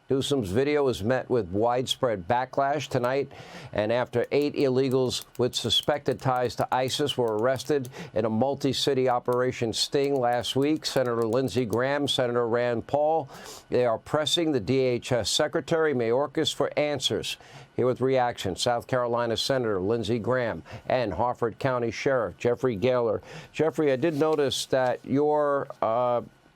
Newsom's video was met with widespread backlash tonight, and after 8 illegals with suspected ties to ISIS were arrested in a multi-city Operation Sting last week, Senator Lindsey Graham, Senator Rand Paul, they are pressing the DHS Secretary Mayorkas for answers. Here with reaction, South Carolina Senator Lindsey Graham and Harford County Sheriff Jeffrey Gahler. Jeffrey, I did notice that your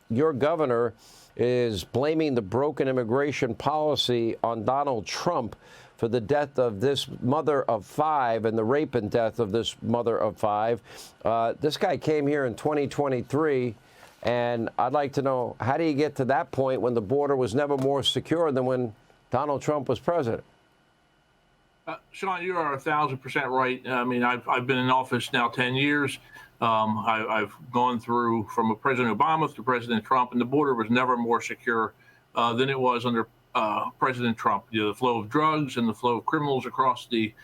governor is blaming the broken immigration policy on Donald Trump for the death of this mother of 5 and the rape and death of this mother of 5. This guy came here in 2023, and I'd like to know, how do you get to that point when the border was never more secure than when Donald Trump was president? Sean, you are 1,000% right. I mean, I've been in office now 10 years. I've gone through from President Obama to President Trump, and the border was never more secure than it was under President Trump. You know, the flow of drugs and the flow of criminals across the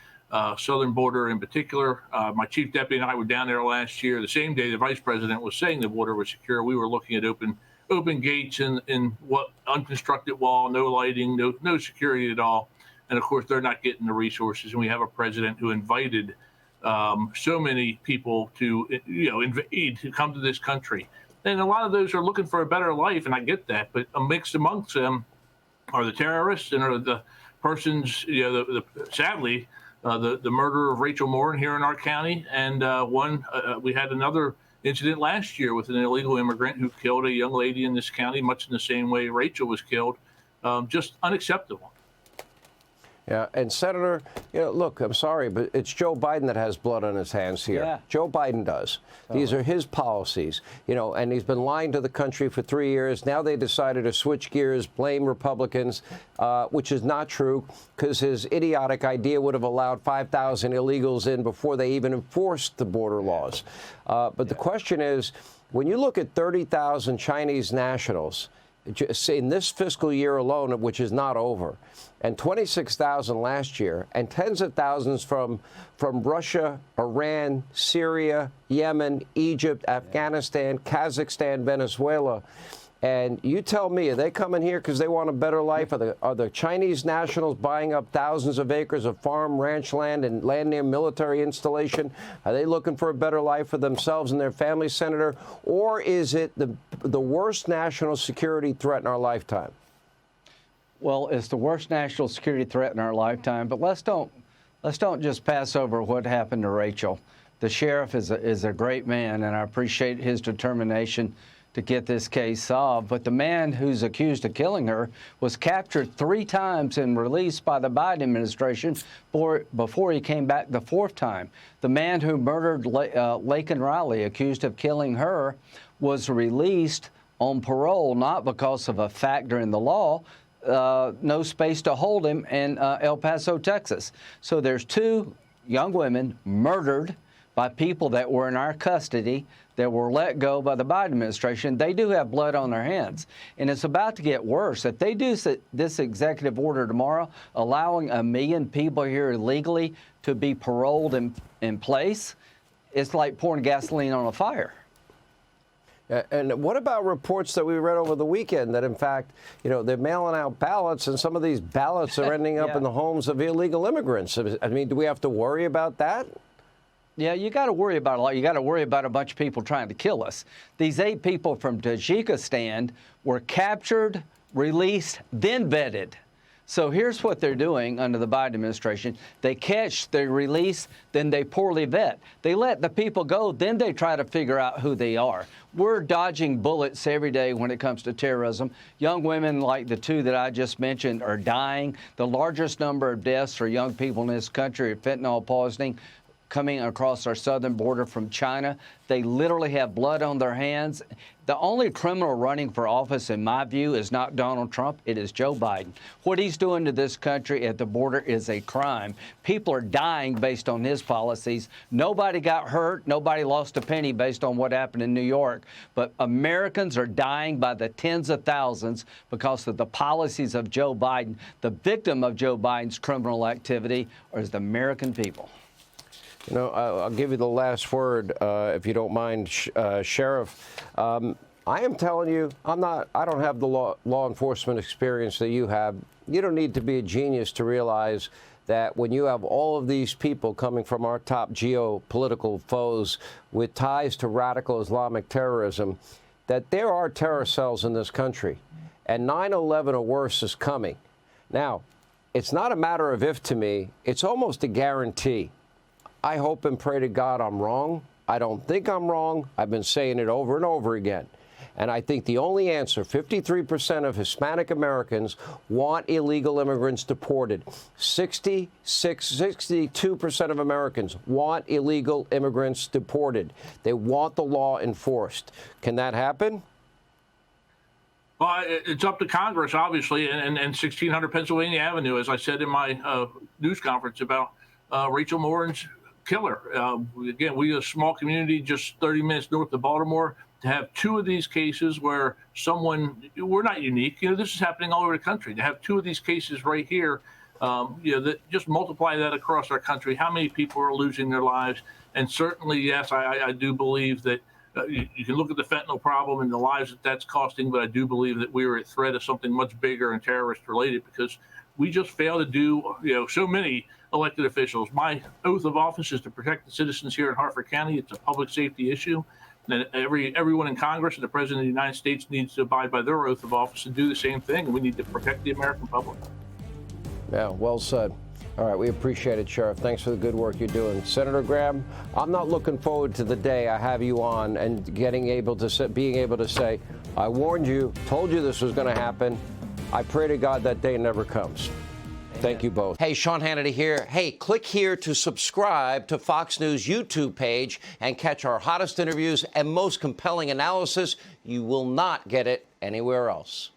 southern border in particular. My chief deputy and I were down there last year. The same day the vice president was saying the border was secure, we were looking at open gates and what unconstructed wall, no lighting, no security at all. And of course, they're not getting the resources. And we have a president who invited so many people to, invade, to come to this country. And a lot of those are looking for a better life, and I get that. But mixed amongst them are the terrorists and are the persons, sadly, the murder of Rachel Moore here in our county. And we had another incident last year with an illegal immigrant who killed a young lady in this county, much in the same way Rachel was killed. Just unacceptable. Yeah, and Senator, look, I'm sorry, but it's Joe Biden that has blood on his hands here. Yeah. Joe Biden does. These are his policies, and he's been lying to the country for 3 years. Now they decided to switch gears, blame Republicans, which is not true, because his idiotic idea would have allowed 5,000 illegals in before they even enforced the border laws. But the question is, when you look at 30,000 Chinese nationals, in this fiscal year alone, which is not over, and 26,000 last year, and tens of thousands from Russia, Iran, Syria, Yemen, Egypt, Afghanistan, Kazakhstan, Venezuela. And you tell me, are they coming here because they want a better life? Are the Chinese nationals buying up thousands of acres of farm, ranch land, and land near military installation? Are they looking for a better life for themselves and their families, Senator? Or is it the worst national security threat in our lifetime? Well, it's the worst national security threat in our lifetime. But let's don't just pass over what happened to Rachel. The sheriff is a great man, and I appreciate his determination to get this case solved. But the man who's accused of killing her was captured 3 times and released by the Biden administration before he came back the 4th time. The man who murdered Laken Riley, accused of killing her, was released on parole, not because of a factor in the law, no space to hold him in El Paso, Texas. So there's 2 young women murdered by people that were in our custody that were let go by the Biden administration. They do have blood on their hands. And it's about to get worse. If they do this executive order tomorrow, allowing 1 million people here illegally to be paroled in place, it's like pouring gasoline on a fire. And what about reports that we read over the weekend that, in fact, they're mailing out ballots, and some of these ballots are ending up in the homes of illegal immigrants? I mean, do we have to worry about that? Yeah, you got to worry about a lot. You got to worry about a bunch of people trying to kill us. These 8 people from Tajikistan were captured, released, then vetted. So here's what they're doing under the Biden administration. They catch, they release, then they poorly vet. They let the people go, then they try to figure out who they are. We're dodging bullets every day when it comes to terrorism. Young women like the 2 that I just mentioned are dying. The largest number of deaths for young people in this country are fentanyl poisoning, coming across our southern border from China. They literally have blood on their hands. The only criminal running for office, in my view, is not Donald Trump. It is Joe Biden. What he's doing to this country at the border is a crime. People are dying based on his policies. Nobody got hurt. Nobody lost a penny based on what happened in New York. But Americans are dying by the tens of thousands because of the policies of Joe Biden. The victim of Joe Biden's criminal activity is the American people. I'll give you the last word, if you don't mind, Sheriff. I am telling you, I don't have the law enforcement experience that you have. You don't need to be a genius to realize that when you have all of these people coming from our top geopolitical foes with ties to radical Islamic terrorism, that there are terror cells in this country. And 9/11 or worse is coming. Now, it's not a matter of if to me. It's almost a guarantee. I hope and pray to God I'm wrong. I don't think I'm wrong. I've been saying it over and over again. And I think the only answer, 53% of Hispanic Americans want illegal immigrants deported. 62% of Americans want illegal immigrants deported. They want the law enforced. Can that happen? Well, it's up to Congress, obviously, and 1600 Pennsylvania Avenue, as I said in my news conference about Rachel Morin's killer. Again, we a small community just 30 minutes north of Baltimore. To have two of these cases where we're not unique, this is happening all over the country. To have two of these cases right here, that just multiply that across our country, how many people are losing their lives? And certainly, yes, I do believe that you can look at the fentanyl problem and the lives that that's costing, but I do believe that we are at threat of something much bigger and terrorist related because we just fail to do, so many elected officials. My oath of office is to protect the citizens here in Harford County. It's a public safety issue. And everyone in Congress and the President of the United States needs to abide by their oath of office and do the same thing. And we need to protect the American public. Yeah, well said. All right, we appreciate it, Sheriff. Thanks for the good work you're doing. Senator Graham, I'm not looking forward to the day I have you on and being able to say, I warned you, told you this was going to happen. I pray to God that day never comes. Thank you both. Hey, Sean Hannity here. Hey, click here to subscribe to Fox News YouTube page and catch our hottest interviews and most compelling analysis. You will not get it anywhere else.